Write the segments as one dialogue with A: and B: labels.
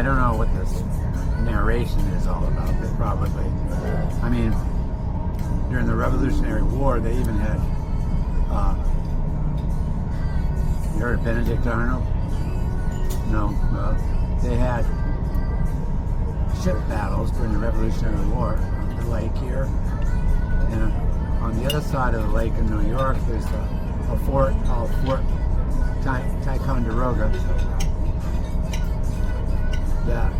A: I don't know what this narration is all about, but probably. I mean, during the Revolutionary War, they even had, you heard of Benedict Arnold? No, they had ship battles during the Revolutionary War on the lake here. And on the other side of the lake in New York, there's a fort called Fort Ticonderoga that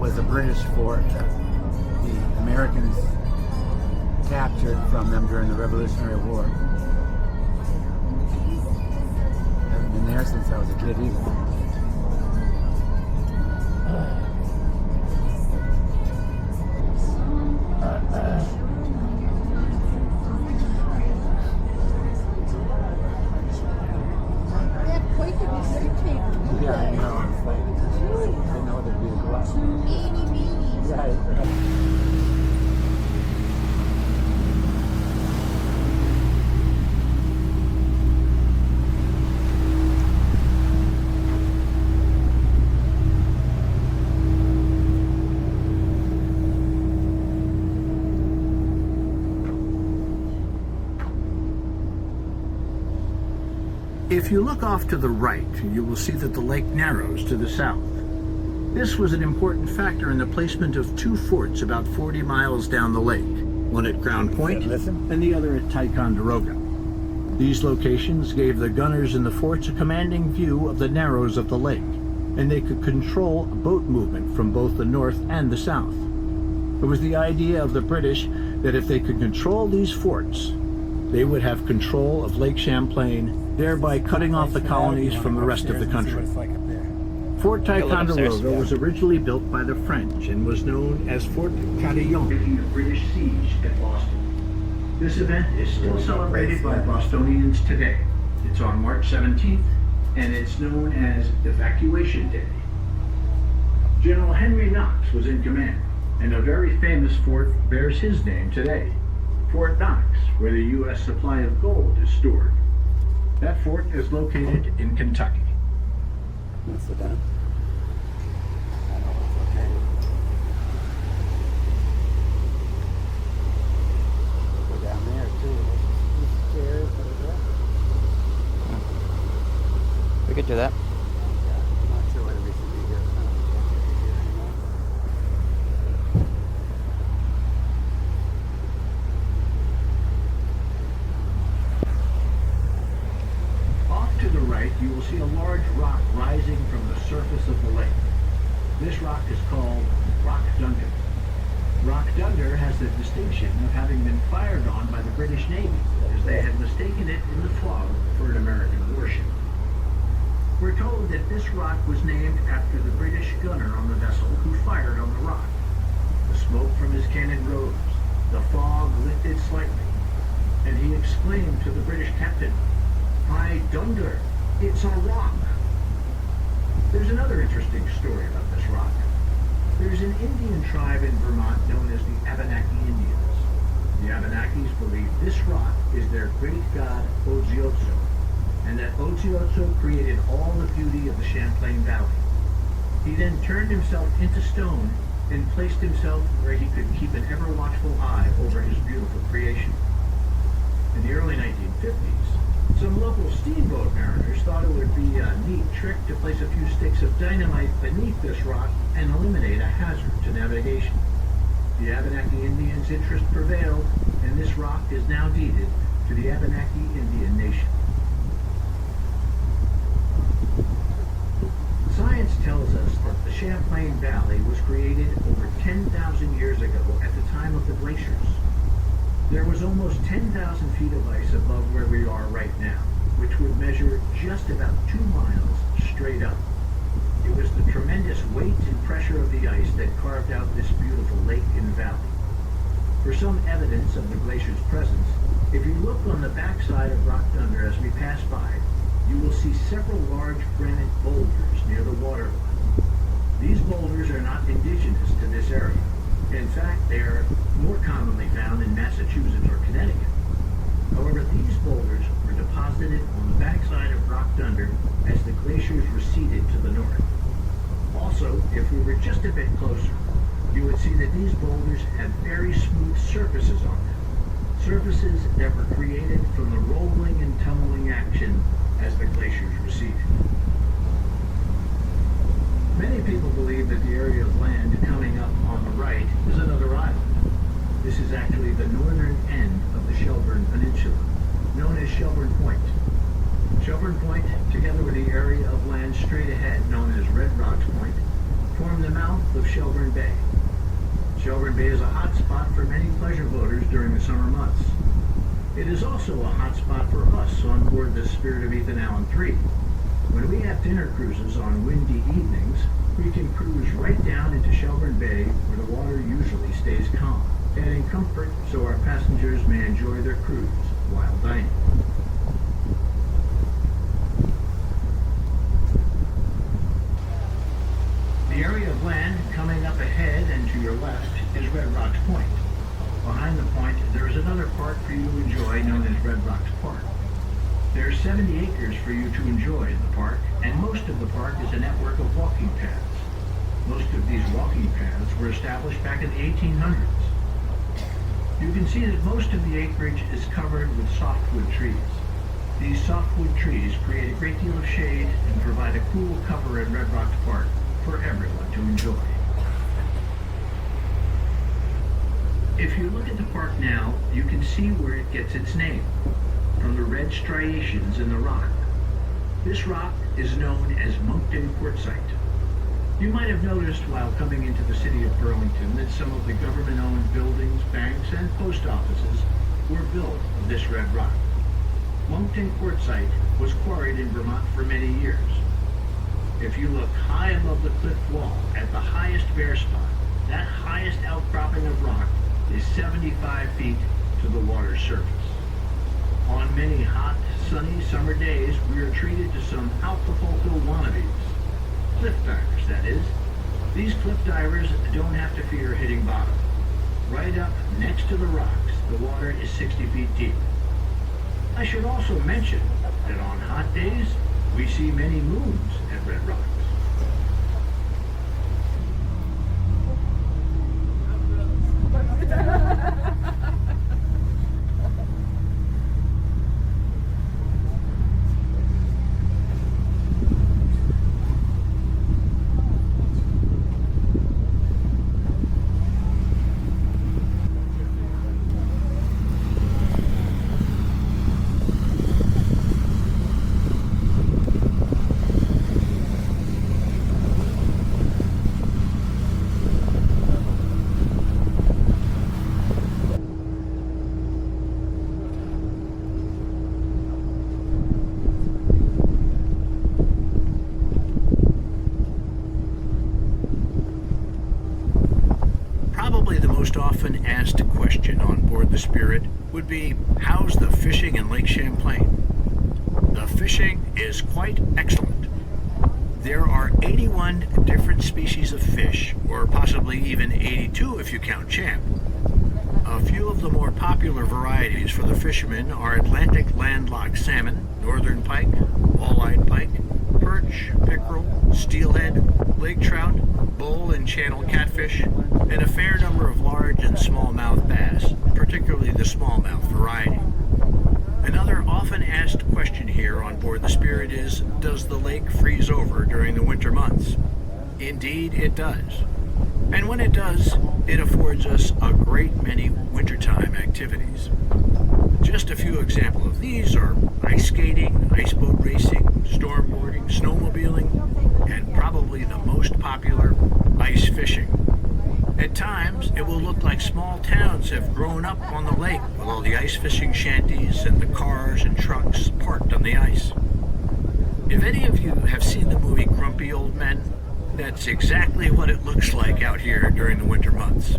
A: was a British fort that the Americans captured from them during the Revolutionary War. Haven't been there since I was a kid either. Yeah, I know. It's like, I know there'd be a glass. Right.
B: If you look off to the right, you will see that the lake narrows to the south. This was an important factor in the placement of two forts about 40 miles down the lake, one at Crown Point and the other at Ticonderoga. These locations gave the gunners in the forts a commanding view of the narrows of the lake, and they could control boat movement from both the north and the south. It was the idea of the British that if they could control these forts, they would have control of Lake Champlain, thereby cutting off the colonies from the rest of the country. Fort Ticonderoga was originally built by the French and was known as Fort Carillon, making the British siege at Boston. This event is still celebrated by Bostonians today. It's on March 17th, and it's known as Evacuation Day. General Henry Knox was in command, and a very famous fort bears his name today, Fort Knox, where the U.S. supply of gold is stored. That fort is located in Kentucky.
A: That's the dam. I know it's okay. Go down there too. These chairs that are there.
C: We could do that.
A: Yeah, I'm not sure whether we should be here or not.
B: To the right, you will see a large rock rising from the surface of the lake. This rock is called Rock Dunder. Rock Dunder has the distinction of having been fired on by the British Navy, as they had mistaken it in the fog for an American warship. We're told that this rock was named after the British gunner on the vessel who fired on the rock. The smoke from his cannon rose, the fog lifted slightly, and he exclaimed to the British captain, "By Dunder, it's a rock." There's another interesting story about this rock. There's an Indian tribe in Vermont known as the Abenaki Indians. The Abenakis believe this rock is their great god Oziotso, and that Oziotso created all the beauty of the Champlain Valley. He then turned himself into stone and placed himself where he could keep an ever-watchful eye over his beautiful creation. In the early 1950s, some local steamboat mariners thought it would be a neat trick to place a few sticks of dynamite beneath this rock and eliminate a hazard to navigation. The Abenaki Indians' interest prevailed, and this rock is now deeded to the Abenaki Indian Nation. Science tells us that the Champlain Valley was created over 10,000 years ago at the time of the glaciers. There was almost 10,000 feet of ice above where we are right now, which would measure just about 2 miles straight up. It was the tremendous weight and pressure of the ice that carved out this beautiful lake and valley. For some evidence of the glacier's presence, if you look on the backside of Rock Dunder as we pass by, you will see several large granite boulders near the waterline. These boulders are not indigenous to this area. In fact, they are more commonly found in Massachusetts or Connecticut. However, these boulders were deposited on the backside of Rock Dunder as the glaciers receded to the north. Also, Also, if we were just a bit closer, you would see that these boulders have very smooth surfaces on them. Surfaces that were created from the rolling and tumbling action as the glaciers receded. Many people believe that the area of land coming up on the right is another island. This is actually the northern end of the Shelburne Peninsula, known as Shelburne Point. Shelburne Point, together with the area of land straight ahead known as Red Rocks Point, form the mouth of Shelburne Bay. Shelburne Bay is a hot spot for many pleasure boaters during the summer months. It is also a hot spot for us on board the Spirit of Ethan Allen III. When we have dinner cruises on windy evenings, we can cruise right down into Shelburne Bay where the water usually stays calm, adding comfort so our passengers may enjoy their cruise while dining. The area of land coming up ahead and to your left is Red Rocks Point. Behind the point, there is another park for you to enjoy known as Red Rocks Park. There are 70 acres for you to enjoy in the park, and most of the park is a network of walking paths. Most of these walking paths were established back in the 1800s. You can see that most of the acreage is covered with softwood trees. These softwood trees create a great deal of shade and provide a cool cover at Red Rocks Park for everyone to enjoy. If you look at the park now, you can see where it gets its name, from the red striations in the rock. This rock is known as Moncton Quartzite. You might have noticed while coming into the city of Burlington that some of the government-owned buildings, banks, and post offices were built of this red rock. Moncton Quartzite was quarried in Vermont for many years. If you look high above the cliff wall at the highest bare spot, that highest outcropping of rock is 75 feet to the water's surface. On many hot, sunny summer days, we are treated to some Acapulco wannabes. Cliff divers, that is. These cliff divers don't have to fear hitting bottom. Right up next to the rocks, the water is 60 feet deep. I should also mention that on hot days, we see many moons at Red Rocks. Probably the most often asked question on board the Spirit would be, how's the fishing in Lake Champlain? The fishing is quite excellent. There are 81 different species of fish, or possibly even 82 if you count champ. A few of the more popular varieties for the fishermen are Atlantic landlocked salmon, northern pike, walleye pike, perch, pickerel, steelhead, lake trout, bull and channel catfish, and a fair number of large and smallmouth bass, particularly the smallmouth variety. Another often asked question here on board the Spirit is, does the lake freeze over during the winter months? Indeed, it does. And when it does, it affords us a great many wintertime activities. Just a few examples of these are ice skating, ice boat racing, stormboarding, snowmobiling, and probably the most popular, ice fishing. At times, it will look like small towns have grown up on the lake with all the ice fishing shanties and the cars and trucks parked on the ice. If any of you have seen the movie Grumpy Old Men, that's exactly what it looks like out here during the winter months.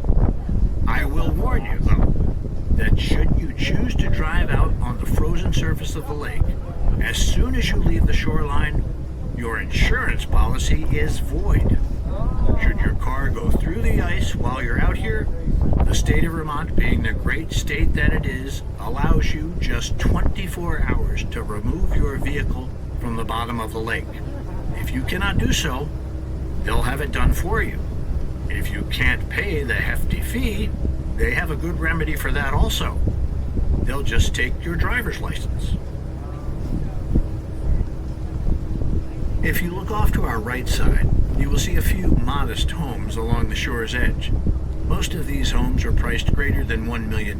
B: I will warn you, though, that should you choose to drive out on the frozen surface of the lake, as soon as you leave the shoreline, your insurance policy is void. Should your car go through the ice while you're out here, the state of Vermont, being the great state that it is, allows you just 24 hours to remove your vehicle from the bottom of the lake. If you cannot do so, they'll have it done for you. If you can't pay the hefty fee, they have a good remedy for that also. They'll just take your driver's license. If you look off to our right side, you will see a few modest homes along the shore's edge. Most of these homes are priced greater than $1 million.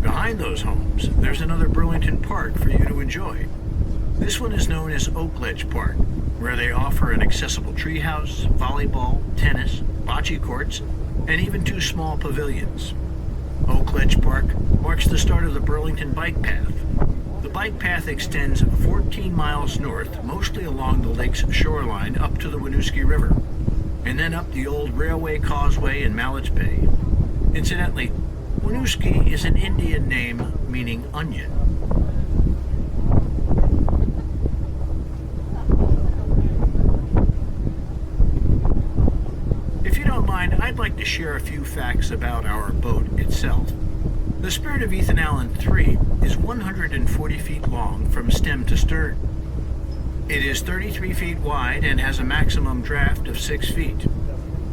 B: Behind those homes, there's another Burlington park for you to enjoy. This one is known as Oakledge Park, where they offer an accessible treehouse, volleyball, tennis, bocce courts, and even 2 small pavilions. Oakledge Park marks the start of the Burlington Bike Path. The bike path extends 14 miles north, mostly along the lake's shoreline up to the Winooski River, and then up the old railway causeway in Mallett's Bay. Incidentally, Winooski is an Indian name meaning onion. If you don't mind, I'd like to share a few facts about our boat itself. The Spirit of Ethan Allen III is 140 feet long from stem to stern. It is 33 feet wide and has a maximum draft of 6 feet.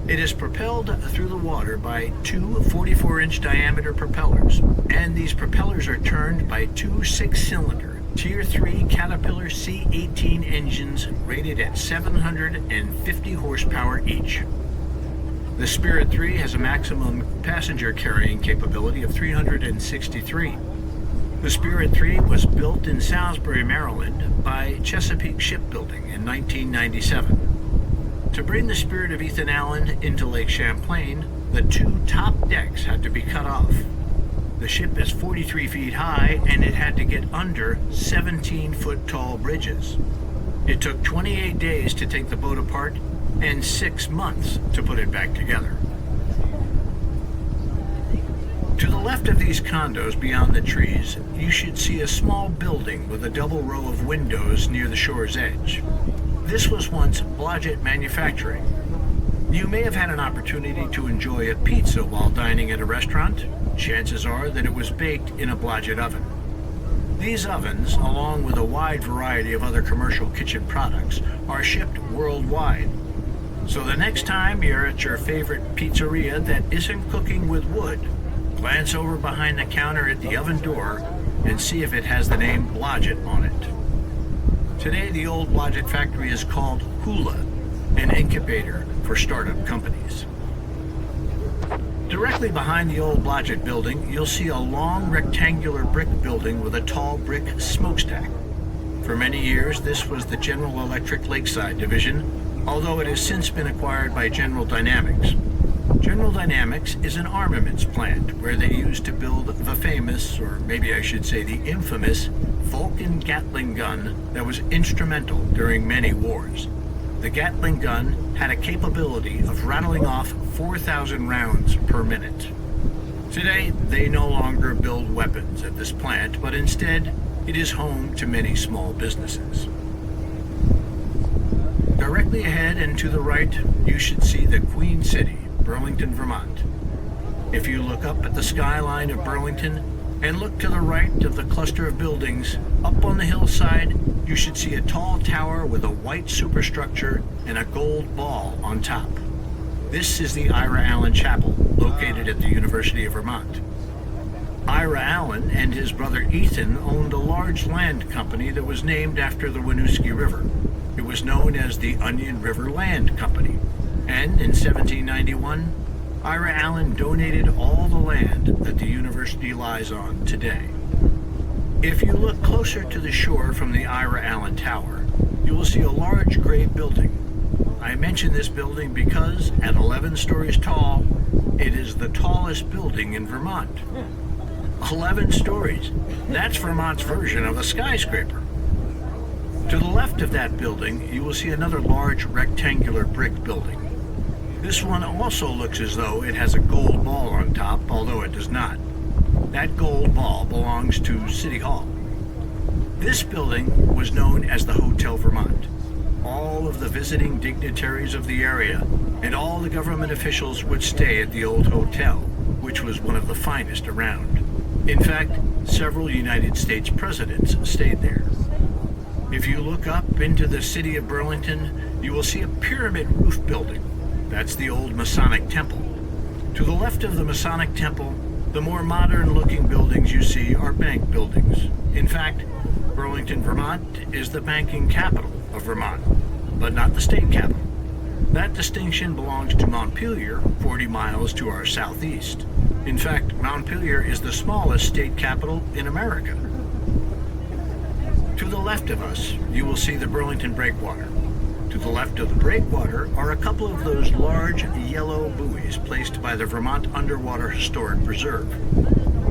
B: It is propelled through the water by 2 44-inch diameter propellers, and these propellers are turned by 2 6-cylinder Tier 3 Caterpillar C18 engines rated at 750 horsepower each. The Spirit 3 has a maximum passenger carrying capability of 363. The Spirit 3 was built in Salisbury, Maryland by Chesapeake Shipbuilding in 1997. To bring the Spirit of Ethan Allen into Lake Champlain, the 2 top decks had to be cut off. The ship is 43 feet high and it had to get under 17-foot tall bridges. It took 28 days to take the boat apart and 6 months to put it back together. To the left of these condos beyond the trees, you should see a small building with a double row of windows near the shore's edge. This was once Blodgett Manufacturing. You may have had an opportunity to enjoy a pizza while dining at a restaurant. Chances are that it was baked in a Blodgett oven. These ovens, along with a wide variety of other commercial kitchen products, are shipped worldwide. So the next time you're at your favorite pizzeria that isn't cooking with wood, glance over behind the counter at the oven door and see if it has the name Blodgett on it. Today, the old Blodgett factory is called Hula, an incubator for startup companies. Directly behind the old Blodgett building, you'll see a long rectangular brick building with a tall brick smokestack. For many years, this was the General Electric Lakeside division, although it has since been acquired by General Dynamics. General Dynamics is an armaments plant where they used to build the famous, or maybe I should say the infamous, Vulcan Gatling gun that was instrumental during many wars. The Gatling gun had a capability of rattling off 4,000 rounds per minute. Today, they no longer build weapons at this plant, but instead, it is home to many small businesses. Directly ahead and to the right, you should see the Queen City, Burlington, Vermont. If you look up at the skyline of Burlington and look to the right of the cluster of buildings, up on the hillside, you should see a tall tower with a white superstructure and a gold ball on top. This is the Ira Allen Chapel, located at the University of Vermont. Ira Allen and his brother Ethan owned a large land company that was named after the Winooski River. It was known as the Onion River Land Company, and in 1791, Ira Allen donated all the land that the university lies on today. If you look closer to the shore from the Ira Allen Tower, you will see a large gray building. I mention this building because, at 11 stories tall, it is the tallest building in Vermont. 11 stories. That's Vermont's version of a skyscraper. To the left of that building, you will see another large rectangular brick building. This one also looks as though it has a gold ball on top, although it does not. That gold ball belongs to City Hall. This building was known as the Hotel Vermont. All of the visiting dignitaries of the area and all the government officials would stay at the old hotel, which was one of the finest around. In fact, several United States presidents stayed there. If you look up into the city of Burlington, you will see a pyramid roof building. That's the old Masonic Temple. To the left of the Masonic Temple, the more modern-looking buildings you see are bank buildings. In fact, Burlington, Vermont is the banking capital of Vermont, but not the state capital. That distinction belongs to Montpelier, 40 miles to our southeast. In fact, Montpelier is the smallest state capital in America. To the left of us, you will see the Burlington Breakwater. To the left of the breakwater are a couple of those large yellow buoys placed by the Vermont Underwater Historic Preserve.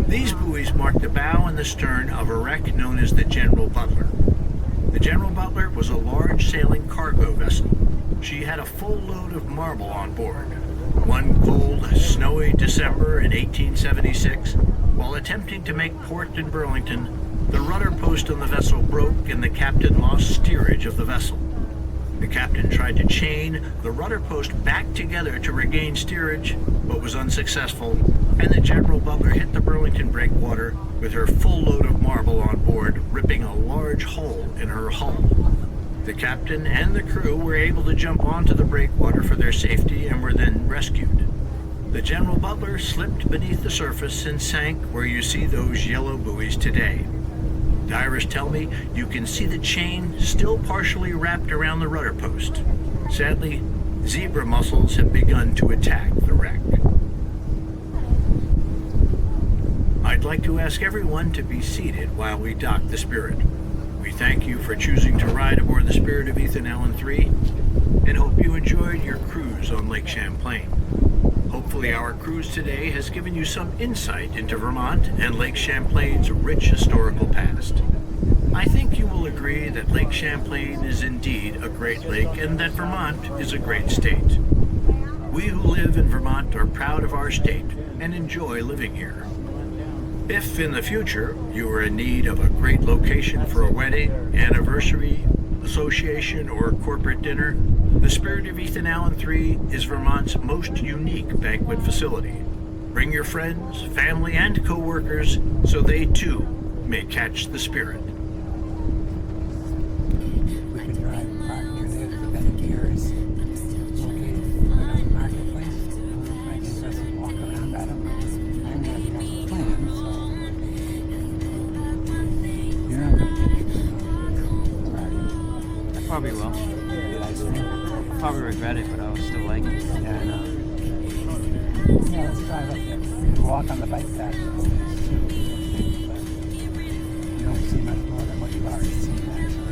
B: These buoys mark the bow and the stern of a wreck known as the General Butler. The General Butler was a large sailing cargo vessel. She had a full load of marble on board. One cold, snowy December in 1876, while attempting to make port in Burlington, the rudder post on the vessel broke and the captain lost steerage of the vessel. The captain tried to chain the rudder post back together to regain steerage, but was unsuccessful, and the General Butler hit the Burlington breakwater with her full load of marble on board, ripping a large hole in her hull. The captain and the crew were able to jump onto the breakwater for their safety and were then rescued. The General Butler slipped beneath the surface and sank where you see those yellow buoys today. Divers tell me you can see the chain still partially wrapped around the rudder post. Sadly, zebra mussels have begun to attack the wreck. I'd like to ask everyone to be seated while we dock the Spirit. We thank you for choosing to ride aboard the Spirit of Ethan Allen III and hope you enjoyed your cruise on Lake Champlain. Hopefully our cruise today has given you some insight into Vermont and Lake Champlain's rich historical past. I think you will agree that Lake Champlain is indeed a great lake and that Vermont is a great state. We who live in Vermont are proud of our state and enjoy living here. If in the future you are in need of a great location for a wedding, anniversary, association, or corporate dinner, the Spirit of Ethan Allen III is Vermont's most unique banquet facility. Bring your friends, family, and co-workers so they too may catch the Spirit.
A: We could drive park near there. It's been years. Located in the marketplace. I can just walk around. I don't know. I'm going to have a plan, so you're not going to take it. Right.
C: I probably will.
A: Did I say?
C: Probably regret it, but I will still like it.
A: Yeah, I know. Yeah, let's drive up there. We can walk on the bike path. You don't see much more than what you've already seen, actually.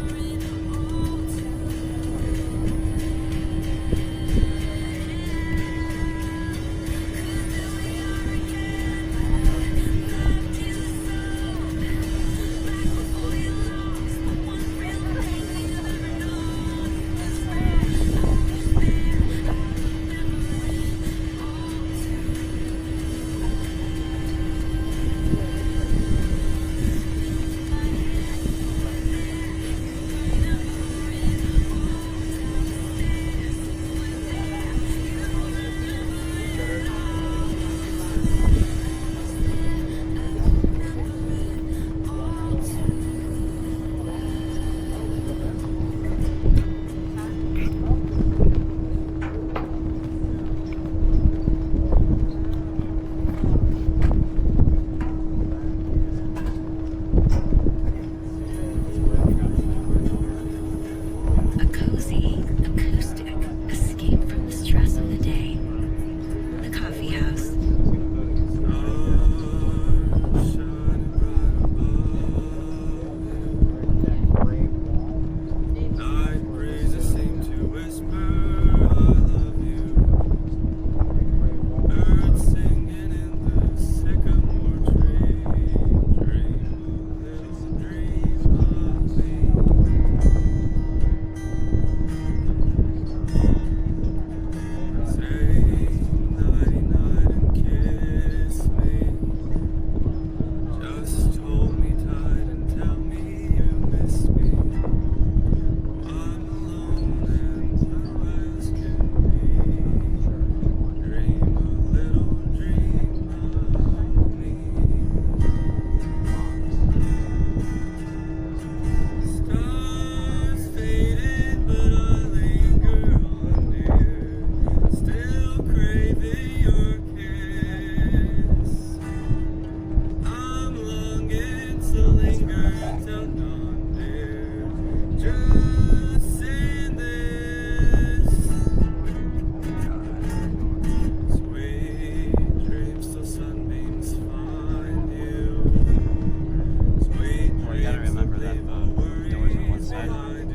C: Well, you gotta remember that the doors on one side.